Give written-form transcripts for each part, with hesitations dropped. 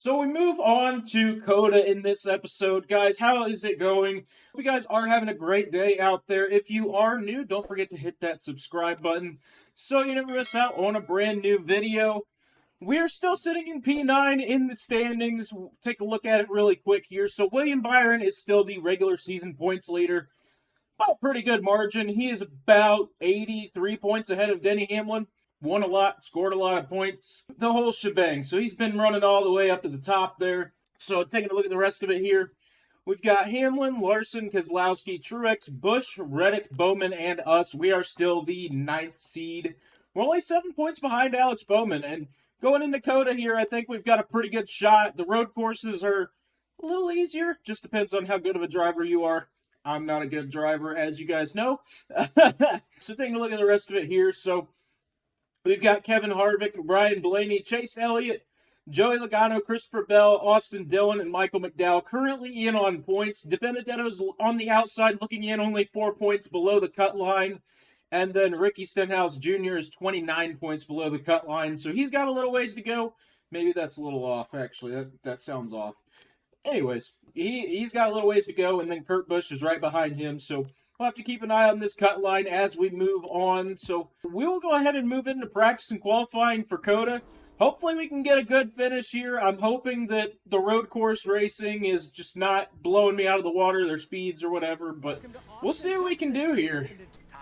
So we move on to COTA in this episode. Guys, how is it going? Hope you guys are having a great day out there. If you are new, don't forget to hit that subscribe button so you never miss out on a brand new video. We're still sitting in P9 in the standings. We'll take a look at it really quick here. So William Byron is still the regular season points leader by a pretty good margin. He is about 83 points ahead of Denny Hamlin. Won a lot, scored a lot of points, the whole shebang. So he's been running all the way up to the top there. So taking a look at the rest of it here, we've got Hamlin, Larson, Keselowski, Truex, Busch, Reddick, Bowman, and us. We are still the 9th seed. We're only 7 points behind Alex Bowman. And going into COTA here, I think we've got a pretty good shot. The road courses are a little easier. Just depends on how good of a driver you are. I'm not a good driver, as you guys know. So taking a look at the rest of it here. So we've got Kevin Harvick, Ryan Blaney, Chase Elliott, Joey Logano, Christopher Bell, Austin Dillon, and Michael McDowell currently in on points. DiBenedetto's on the outside looking in, only 4 points below the cut line. And then Ricky Stenhouse Jr. is 29 points below the cut line. So he's got a little ways to go. Maybe that's a little off, actually. That sounds off. Anyways, he's got a little ways to go, and then Kurt Busch is right behind him. So we'll have to keep an eye on this cut line as we move on. So we will go ahead and move into practice and qualifying for COTA. Hopefully we can get a good finish here. I'm hoping that the road course racing is just not blowing me out of the water, their speeds or whatever, but we'll see what we can do here.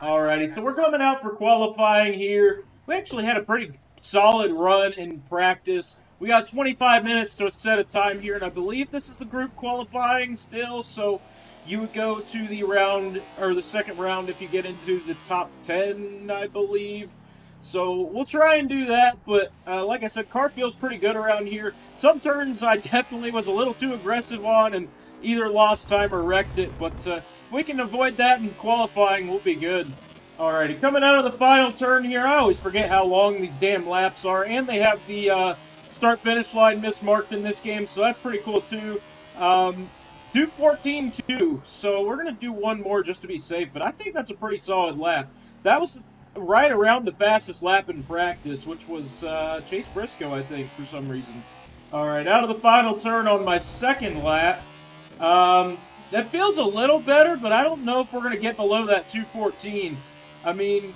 Alrighty, so we're coming out for qualifying here. We actually had a pretty solid run in practice. We got 25 minutes to set a time here, and I believe this is the group qualifying still, so you would go to the round, or the second round if you get into the top 10, I believe. So we'll try and do that, but like I said, car feels pretty good around here. Some turns I definitely was a little too aggressive on and either lost time or wrecked it, but if we can avoid that in qualifying, we'll be good. Alrighty, coming out of the final turn here, I always forget how long these damn laps are, and they have the start-finish line mismarked in this game, so that's pretty cool too. 2:14.2, so we're going to do one more just to be safe, but I think that's a pretty solid lap. That was right around the fastest lap in practice, which was Chase Briscoe, I think, for some reason. Alright, out of the final turn on my second lap. That feels a little better, but I don't know if we're going to get below that 2:14. I mean,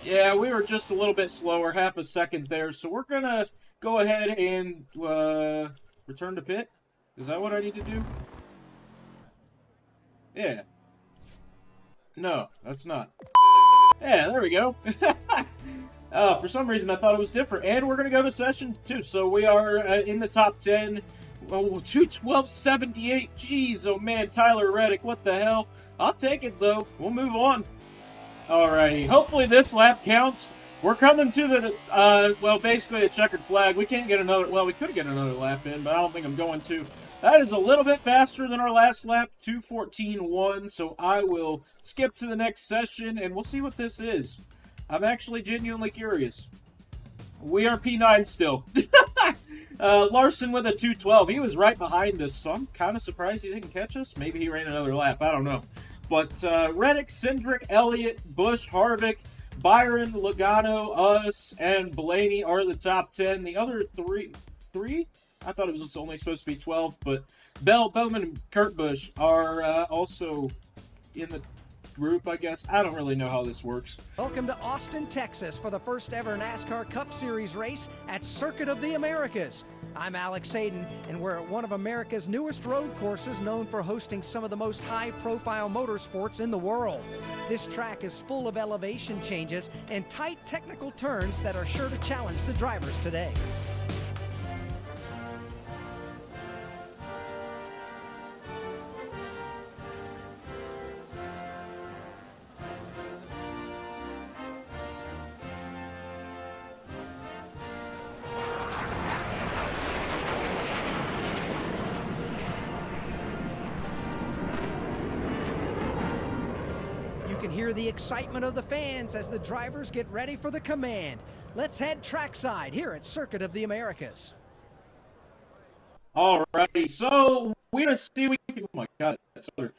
yeah, we were just a little bit slower, half a second there, so we're going to go ahead and return to pit. Is that what I need to do? Yeah. No, that's not. Yeah, there we go. For some reason, I thought it was different. And we're going to go to session 2. So we are in the top 10. Oh, 2:12.78. Jeez, oh man, Tyler Reddick, what the hell? I'll take it, though. We'll move on. Alrighty, hopefully this lap counts. We're coming to the, well, basically a checkered flag. We can't get another, well, we could get another lap in, but I don't think I'm going to. That is a little bit faster than our last lap, 2:14.1, so I will skip to the next session, and we'll see what this is. I'm actually genuinely curious. We are P9 still. Larson with a 2:12. He was right behind us, so I'm kind of surprised he didn't catch us. Maybe he ran another lap. I don't know. But Reddick, Cindric, Elliott, Busch, Harvick, Byron, Logano, us, and Blaney are the top 10. The other three? I thought it was only supposed to be 12, but Bell, Bowman, and Kurt Busch are also in the group, I guess. I don't really know how this works. Welcome to Austin, Texas for the first ever NASCAR Cup Series race at Circuit of the Americas. I'm Alex Hayden, and we're at one of America's newest road courses known for hosting some of the most high-profile motorsports in the world. This track is full of elevation changes and tight technical turns that are sure to challenge the drivers today. You can hear the excitement of the fans as the drivers get ready for the command. Let's head trackside here at Circuit of the Americas. Alrighty, so we're gonna see what we can. Oh my God, we're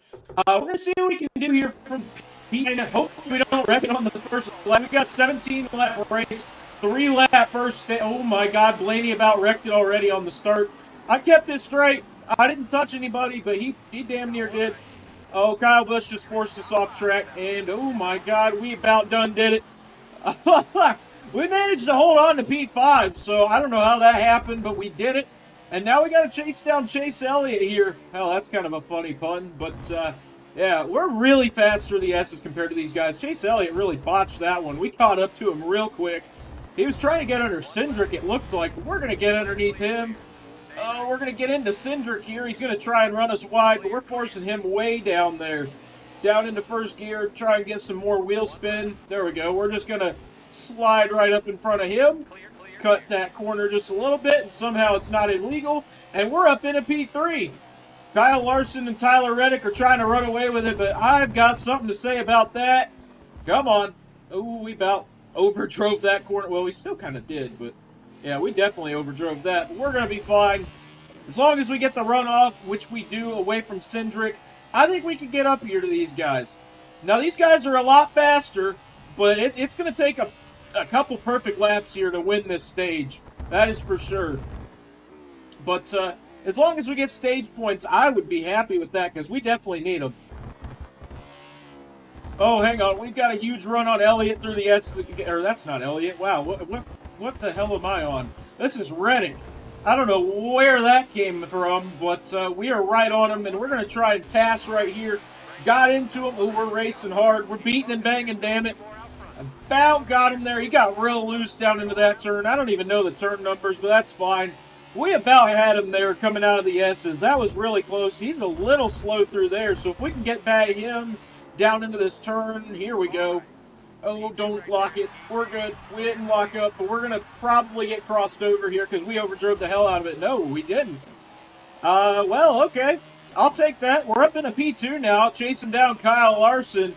gonna see what we can do here from P9. Hopefully, we don't wreck it on the first lap. We got 17 lap race, 3 lap first. Oh my God, Blaney about wrecked it already on the start. I kept it straight. I didn't touch anybody, but he damn near did. Oh, Kyle Busch just forced us off track, and oh my God, we about done did it. We managed to hold on to P5, so I don't know how that happened, but we did it. And now we got to chase down Chase Elliott here. Hell, that's kind of a funny pun, but yeah, we're really fast through the S's compared to these guys. Chase Elliott really botched that one. We caught up to him real quick. He was trying to get under Cindric, it looked like. We're going to get underneath him. We're going to get into Cindric here. He's going to try and run us wide, but we're forcing him way down there. Down into first gear, try and get some more wheel spin. There we go. We're just going to slide right up in front of him. Cut that corner just a little bit, and somehow it's not illegal. And we're up in a P3. Kyle Larson and Tyler Reddick are trying to run away with it, but I've got something to say about that. Come on. Ooh, we about overdrove that corner. Well, we still kind of did, but yeah, we definitely overdrove that. But we're going to be fine. As long as we get the runoff, which we do away from Cindric, I think we can get up here to these guys. Now, these guys are a lot faster, but it's going to take a couple perfect laps here to win this stage. That is for sure. But as long as we get stage points, I would be happy with that because we definitely need them. Oh, hang on. We've got a huge run on Elliott through the S. Or that's not Elliott. Wow, what the hell am I on? This is Reddick. I don't know where that came from, but we are right on him, and we're going to try and pass right here. Got into him. Ooh, we're racing hard. We're beating and banging, damn it. About got him there. He got real loose down into that turn. I don't even know the turn numbers, but that's fine. We about had him there coming out of the S's. That was really close. He's a little slow through there, so if we can get by him down into this turn, here we go. Oh, don't lock it. We're good. We didn't lock up, but we're going to probably get crossed over here because we overdrove the hell out of it. No, we didn't. Well, okay. I'll take that. We're up in a P2 now, chasing down Kyle Larson.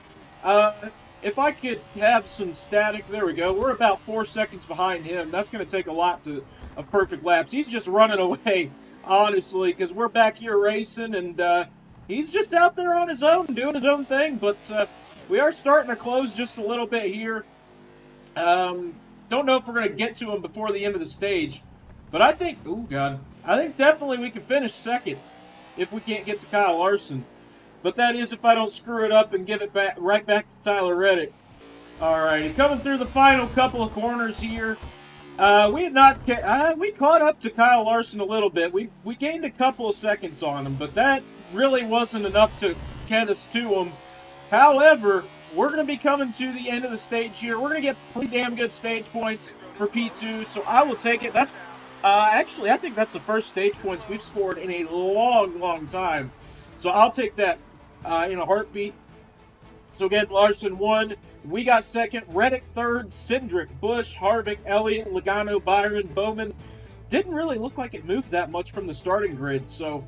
If I could have some static, there we go. We're about 4 seconds behind him. That's going to take a lot of perfect laps. He's just running away, honestly, because we're back here racing, and he's just out there on his own, doing his own thing, but we are starting to close just a little bit here. Don't know if we're going to get to him before the end of the stage, but I think, oh God, I think definitely we can finish second if we can't get to Kyle Larson. But that is if I don't screw it up and give it back right back to Tyler Reddick. Alrighty, coming through the final couple of corners here. We caught up to Kyle Larson a little bit. We gained a couple of seconds on him, but that really wasn't enough to get us to him. However, we're going to be coming to the end of the stage here. We're going to get pretty damn good stage points for P2, so I will take it. That's actually, I think that's the first stage points we've scored in a long, long time. So I'll take that in a heartbeat. So again, Larson won. We got second. Reddick third. Cindric, Busch, Harvick, Elliott, Logano, Byron, Bowman. Didn't really look like it moved that much from the starting grid. So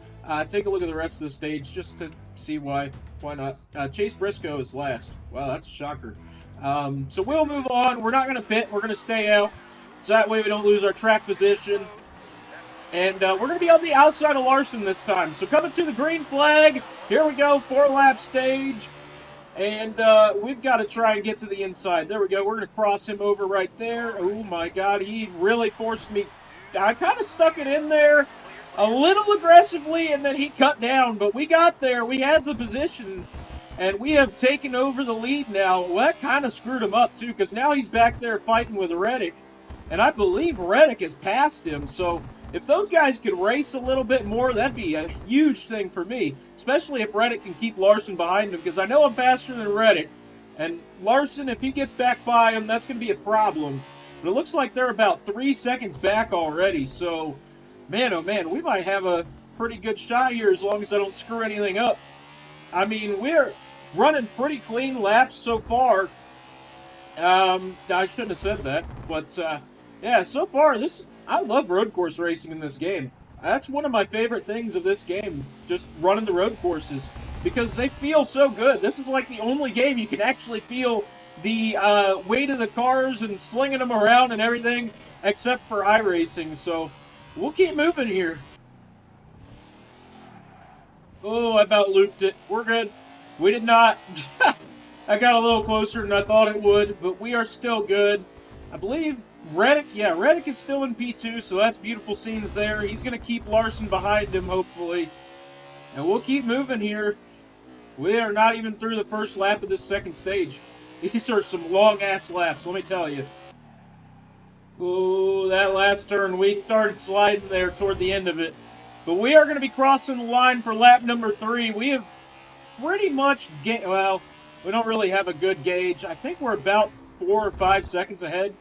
take a look at the rest of the stage just to see why not. Chase Briscoe is last. Wow, that's a shocker. So we'll move on. We're not going to pit. We're going to stay out. So that way we don't lose our track position. And we're going to be on the outside of Larson this time. So coming to the green flag. Here we go. 4-lap stage. And we've got to try and get to the inside. There we go. We're going to cross him over right there. Oh, my God. He really forced me. I kind of stuck it in there a little aggressively, and then he cut down. But we got there. We had the position, and we have taken over the lead now. Well, that kind of screwed him up, too, because now he's back there fighting with Reddick. And I believe Reddick has passed him, so if those guys could race a little bit more, that'd be a huge thing for me, especially if Reddick can keep Larson behind him, because I know I'm faster than Reddick, and Larson, if he gets back by him, that's going to be a problem. But it looks like they're about 3 seconds back already, so man, oh man, we might have a pretty good shot here as long as I don't screw anything up. I mean, we're running pretty clean laps so far. I shouldn't have said that, but yeah, so far, I love road course racing in this game. That's one of my favorite things of this game, just running the road courses, because they feel so good. This is like the only game you can actually feel the weight of the cars and slinging them around and everything, except for iRacing, so we'll keep moving here. Oh, I about looped it. We're good. We did not. I got a little closer than I thought it would, but we are still good. I believe Reddick is still in P2, so that's beautiful scenes there. He's going to keep Larson behind him, hopefully. And we'll keep moving here. We are not even through the first lap of this second stage. These are some long-ass laps, let me tell you. Ooh, that last turn, we started sliding there toward the end of it. But we are going to be crossing the line for lap number 3. We have pretty much, well, we don't really have a good gauge. I think we're about 4 or 5 seconds ahead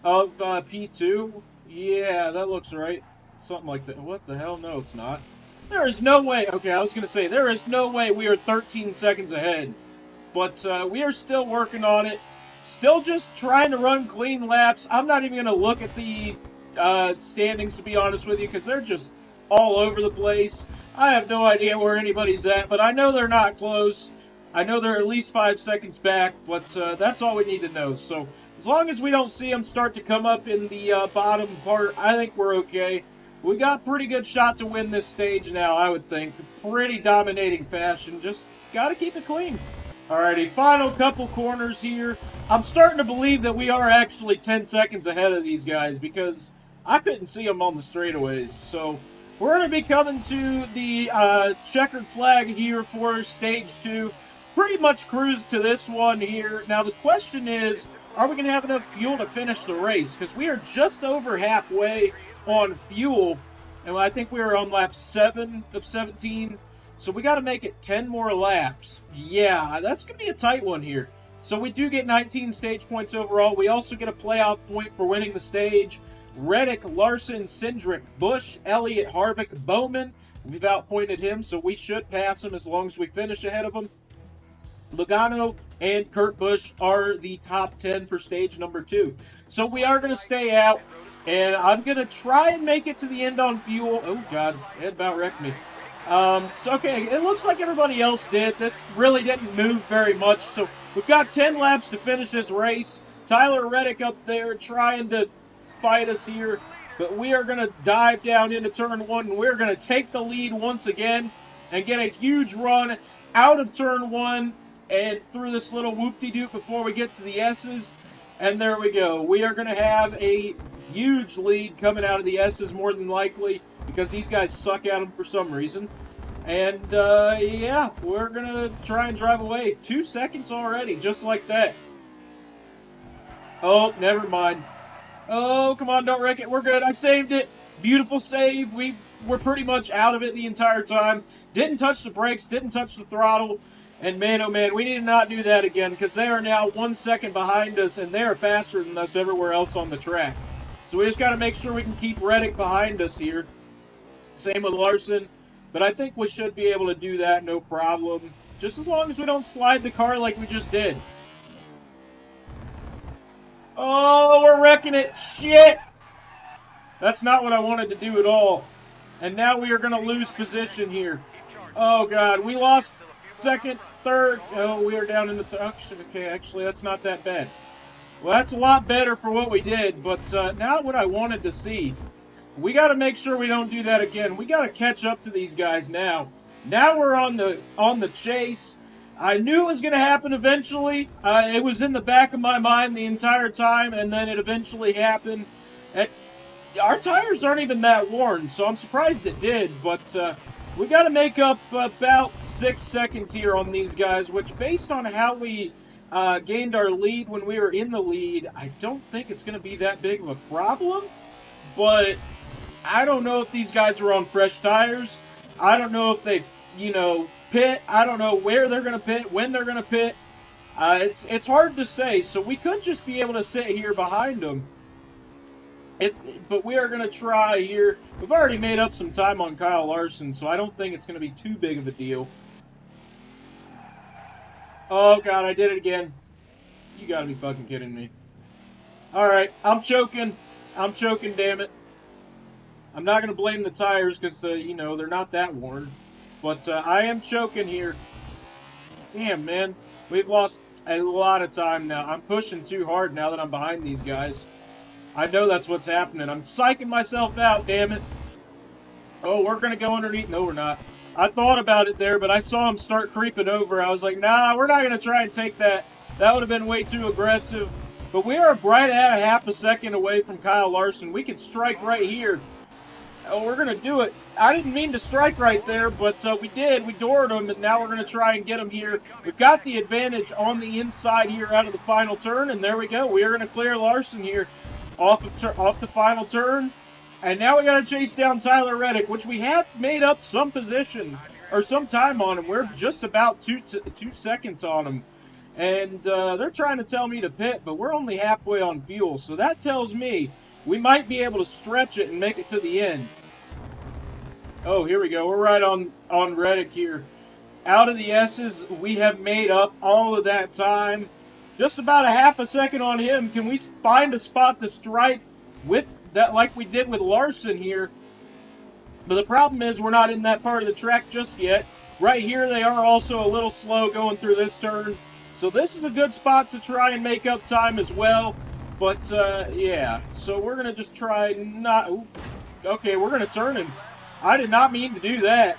of P2. Yeah, that looks right. Something like that. What the hell? No, it's not. There is no way. Okay, I was going to say, there is no way we are 13 seconds ahead. But we are still working on it. Still just trying to run clean laps. I'm not even going to look at the standings, to be honest with you, because they're just all over the place. I have no idea where anybody's at, but I know they're not close. I know they're at least 5 seconds back, but that's all we need to know. So as long as we don't see them start to come up in the bottom part, I think we're okay. We got pretty good shot to win this stage now, I would think. Pretty dominating fashion. Just got to keep it clean. Alrighty, final couple corners here. I'm starting to believe that we are actually 10 seconds ahead of these guys because I couldn't see them on the straightaways. So we're going to be coming to the checkered flag here for stage 2. Pretty much cruise to this one here. Now the question is, are we going to have enough fuel to finish the race? Because we are just over halfway on fuel. And I think we are on lap 7 of 17. So we got to make it 10 more laps. Yeah, that's going to be a tight one here. So we do get 19 stage points overall. We also get a playoff point for winning the stage. Reddick, Larson, Cindric, Busch, Elliott, Harvick, Bowman. We've outpointed him, so we should pass him as long as we finish ahead of him. Logano and Kurt Busch are the top 10 for stage number 2. So we are going to stay out, and I'm going to try and make it to the end on fuel. Oh, God, it about wrecked me. So, okay, it looks like everybody else did. This really didn't move very much. So we've got 10 laps to finish this race. Tyler Reddick up there trying to fight us here. But we are going to dive down into turn 1, and we're going to take the lead once again and get a huge run out of turn 1 and through this little whoop-de-doop before we get to the S's. And there we go. We are going to have a huge lead coming out of the S's more than likely because these guys suck at them for some reason. And, yeah, we're going to try and drive away. 2 seconds already, just like that. Oh, never mind. Oh, come on, don't wreck it. We're good. I saved it. Beautiful save. We were pretty much out of it the entire time. Didn't touch the brakes, didn't touch the throttle. And man, oh man, we need to not do that again because they are now 1 second behind us and they are faster than us everywhere else on the track. So we just got to make sure we can keep Reddick behind us here. Same with Larson. But I think we should be able to do that, no problem. Just as long as we don't slide the car like we just did. Oh, we're wrecking it. Shit! That's not what I wanted to do at all. And now we are going to lose position here. Oh, God. We lost second, third. Oh, we are down in the okay, actually, that's not that bad. Well, that's a lot better for what we did, but not what I wanted to see. We got to make sure we don't do that again. We got to catch up to these guys now. Now we're on the chase. I knew it was going to happen eventually. It was in the back of my mind the entire time, and then it eventually happened. Our tires aren't even that worn, so I'm surprised it did, but we got to make up about 6 seconds here on these guys, which based on how we gained our lead when we were in the lead, I don't think it's going to be that big of a problem, but I don't know if these guys are on fresh tires. I don't know if they, pit. I don't know where they're going to pit, when they're going to pit. It's hard to say, so we could just be able to sit here behind them. But we are going to try here. We've already made up some time on Kyle Larson, so I don't think it's going to be too big of a deal. Oh, God, I did it again. You got to be fucking kidding me. All right, I'm choking. I'm choking, damn it. I'm not going to blame the tires because, they're not that worn. But I am choking here. Damn, man. We've lost a lot of time now. I'm pushing too hard now that I'm behind these guys. I know that's what's happening. I'm psyching myself out, damn it. Oh, we're going to go underneath. No, we're not. I thought about it there, but I saw him start creeping over. I was like, nah, we're not going to try and take that. That would have been way too aggressive. But we are right at a half a second away from Kyle Larson. We can strike right here. Oh, we're going to do it. I didn't mean to strike right there, but we did. We doored him, and now we're going to try and get him here. We've got the advantage on the inside here out of the final turn, and there we go. We are going to clear Larson here off the final turn. And now we got to chase down Tyler Reddick, which we have made up some position or some time on him. We're just about 2 seconds on him. And they're trying to tell me to pit, but we're only halfway on fuel. So that tells me we might be able to stretch it and make it to the end. Oh, here we go. We're right on Reddick here. Out of the S's, we have made up all of that time. Just about a half a second on him. Can we find a spot to strike with that like we did with Larson here? But the problem is we're not in that part of the track just yet. Right here, they are also a little slow going through this turn. So this is a good spot to try and make up time as well. But, yeah. So we're going to just try not... Ooh, okay, we're going to turn him. I did not mean to do that.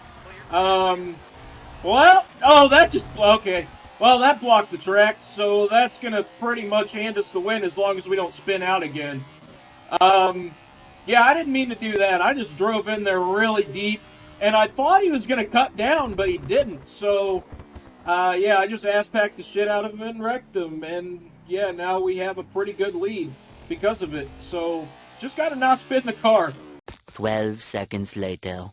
Well, oh, that just... Okay. Well, that blocked the track, so that's going to pretty much hand us the win as long as we don't spin out again. Yeah, I didn't mean to do that. I just drove in there really deep, and I thought he was going to cut down, but he didn't. So, yeah, I just ass-packed the shit out of him and wrecked him, and, yeah, now we have a pretty good lead because of it. So, just got to not spin the car. 12 seconds later.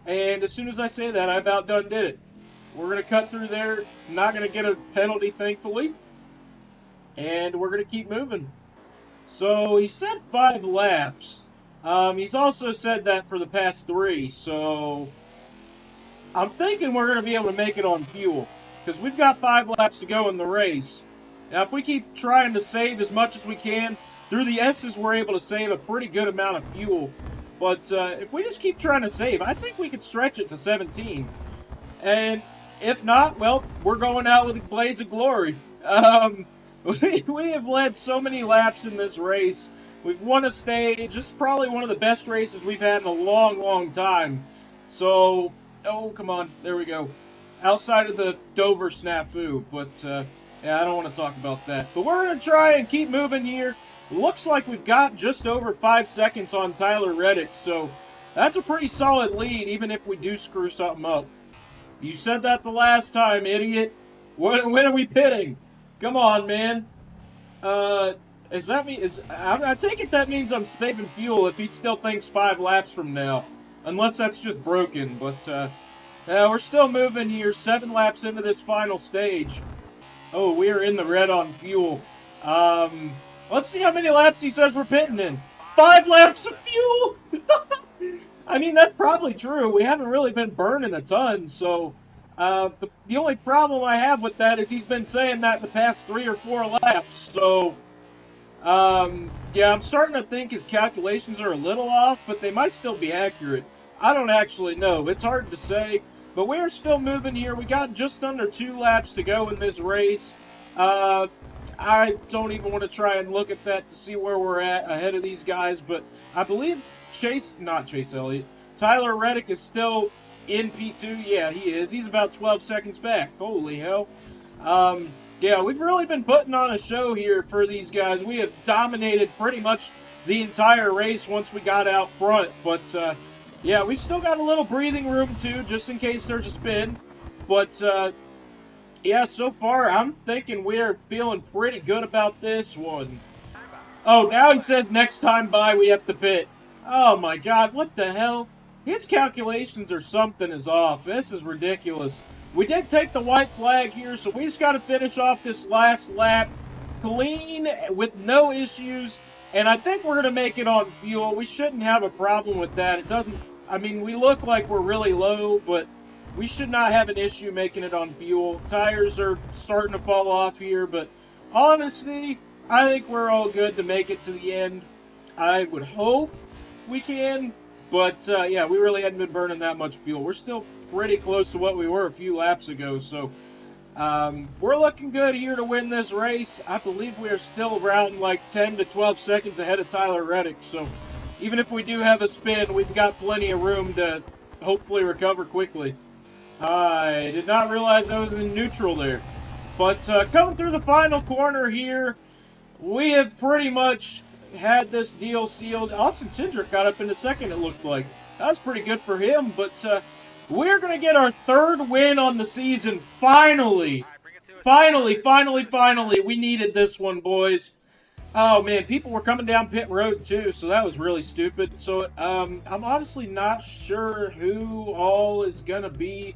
And as soon as I say that, I about done did it. We're going to cut through there. Not going to get a penalty, thankfully. And we're going to keep moving. So, he said 5 laps. He's also said that for the past 3. So, I'm thinking we're going to be able to make it on fuel. Because we've got 5 laps to go in the race. Now, if we keep trying to save as much as we can, through the S's, we're able to save a pretty good amount of fuel. But if we just keep trying to save, I think we could stretch it to 17. And if not, well, we're going out with a blaze of glory. We have led so many laps in this race. We've won a stage. This is probably one of the best races we've had in a long, long time. So, oh, come on. There we go. Outside of the Dover snafu. But, yeah, I don't want to talk about that. But we're going to try and keep moving here. Looks like we've got just over 5 seconds on Tyler Reddick, so that's a pretty solid lead, even if we do screw something up. You said that the last time, idiot. When are we pitting? Come on, man. Is that me? I take it that means I'm saving fuel if he still thinks 5 laps from now. Unless that's just broken, but, yeah, we're still moving here, 7 laps into this final stage. Oh, we are in the red on fuel. Let's see how many laps he says we're pitting in. 5 laps of fuel! I mean, that's probably true. We haven't really been burning a ton, so... the only problem I have with that is he's been saying that the past 3 or 4 laps, so... yeah, I'm starting to think his calculations are a little off, but they might still be accurate. I don't actually know. It's hard to say, but we're still moving here. We got just under 2 laps to go in this race. I don't even want to try and look at that to see where we're at ahead of these guys, but I believe Tyler Reddick is still in P2. Yeah, he is. He's about 12 seconds back. Holy hell. Yeah, we've really been putting on a show here for these guys. We have dominated pretty much the entire race once we got out front, but yeah, we still got a little breathing room too, just in case there's a spin, but yeah, so far, I'm thinking we're feeling pretty good about this one. Oh, now he says next time by we have to pit. Oh my god, what the hell? His calculations or something is off. This is ridiculous. We did take the white flag here, so we just got to finish off this last lap clean with no issues. And I think we're going to make it on fuel. We shouldn't have a problem with that. It doesn't... I mean, we look like we're really low, but... we should not have an issue making it on fuel. Tires are starting to fall off here, but honestly, I think we're all good to make it to the end. I would hope we can, but yeah, we really hadn't been burning that much fuel. We're still pretty close to what we were a few laps ago, so we're looking good here to win this race. I believe we are still around like 10 to 12 seconds ahead of Tyler Reddick, so even if we do have a spin, we've got plenty of room to hopefully recover quickly. I did not realize I was in neutral there. But coming through the final corner here, we have pretty much had this deal sealed. Austin Cindric got up in a second, it looked like. That was pretty good for him, but we're going to get our third win on the season, finally. Finally. We needed this one, boys. Oh, man, people were coming down pit road, too, so that was really stupid. So, I'm honestly not sure who all is going to be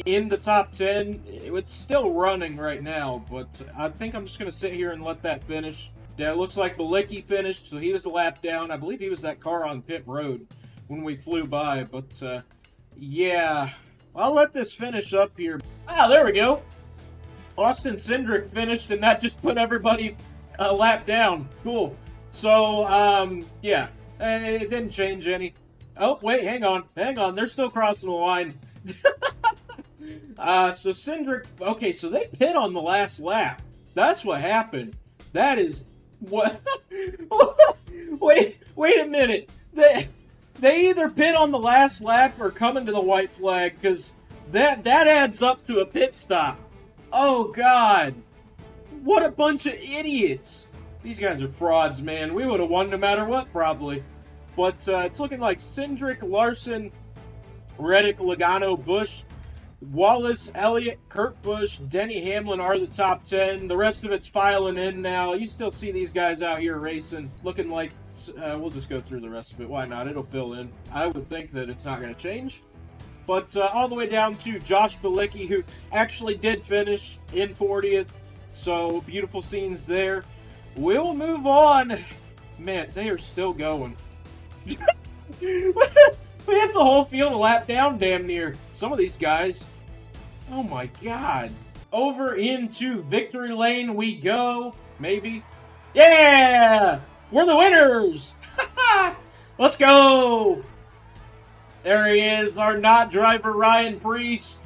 in the top 10. It's still running right now, but I think I'm just going to sit here and let that finish. Yeah, it looks like Bilicki finished, so he was a lap down. I believe he was that car on pit road when we flew by, but yeah. I'll let this finish up here. Ah, there we go. Austin Cindric finished, and that just put everybody a lap down. Cool. So, yeah. It didn't change any. Oh, wait, hang on. They're still crossing the line. So Cindric, okay, so they pit on the last lap. That's what happened. That is what. Wait a minute. They either pit on the last lap or come into the white flag, because that adds up to a pit stop. Oh God, what a bunch of idiots! These guys are frauds, man. We would have won no matter what, probably. But it's looking like Cindric, Larson, Reddick, Logano, Busch, Wallace, Elliott, Kurt Busch, Denny Hamlin are the top 10. The rest of it's filing in now. You still see these guys out here racing, looking like... we'll just go through the rest of it. Why not? It'll fill in. I would think that it's not going to change. But all the way down to Josh Bilicki, who actually did finish in 40th. So, beautiful scenes there. We'll move on. Man, they are still going. We have the whole field a lap down, damn near. Some of these guys. Oh my God. Over into victory lane we go. Maybe. Yeah! We're the winners! Let's go! There he is, our not driver, Ryan Preece.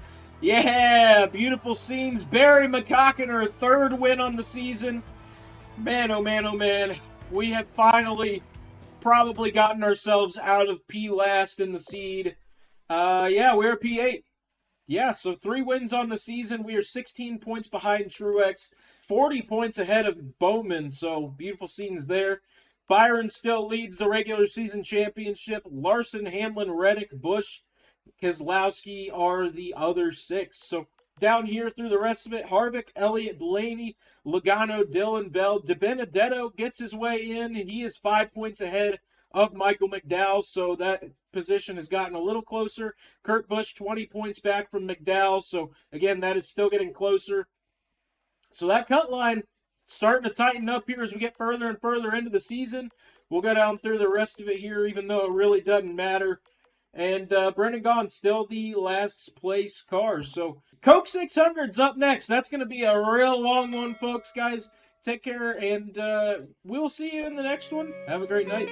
Yeah! Beautiful scenes. Barry McCockiner, third win on the season. Man, oh man, oh man. We have finally probably gotten ourselves out of P last in the seed. Yeah, we're P8. Yeah, so 3 wins on the season. We are 16 points behind Truex, 40 points ahead of Bowman, so beautiful scenes there. Byron still leads the regular season championship. Larson, Hamlin, Reddick, Busch, Keselowski are the other 6. So down here through the rest of it, Harvick, Elliott, Blaney, Logano, Dillon, Bell, DiBenedetto gets his way in. He is 5 points ahead of Michael McDowell, so that position has gotten a little closer. Kurt Busch, 20 points back from McDowell, so again, that is still getting closer. So that cut line starting to tighten up here as we get further and further into the season. We'll go down through the rest of it here, even though it really doesn't matter. And Brendan Gaughan's still the last place car. So Coke 600's up next. That's going to be a real long one, folks. Guys, take care, and we will see you in the next one. Have a great night.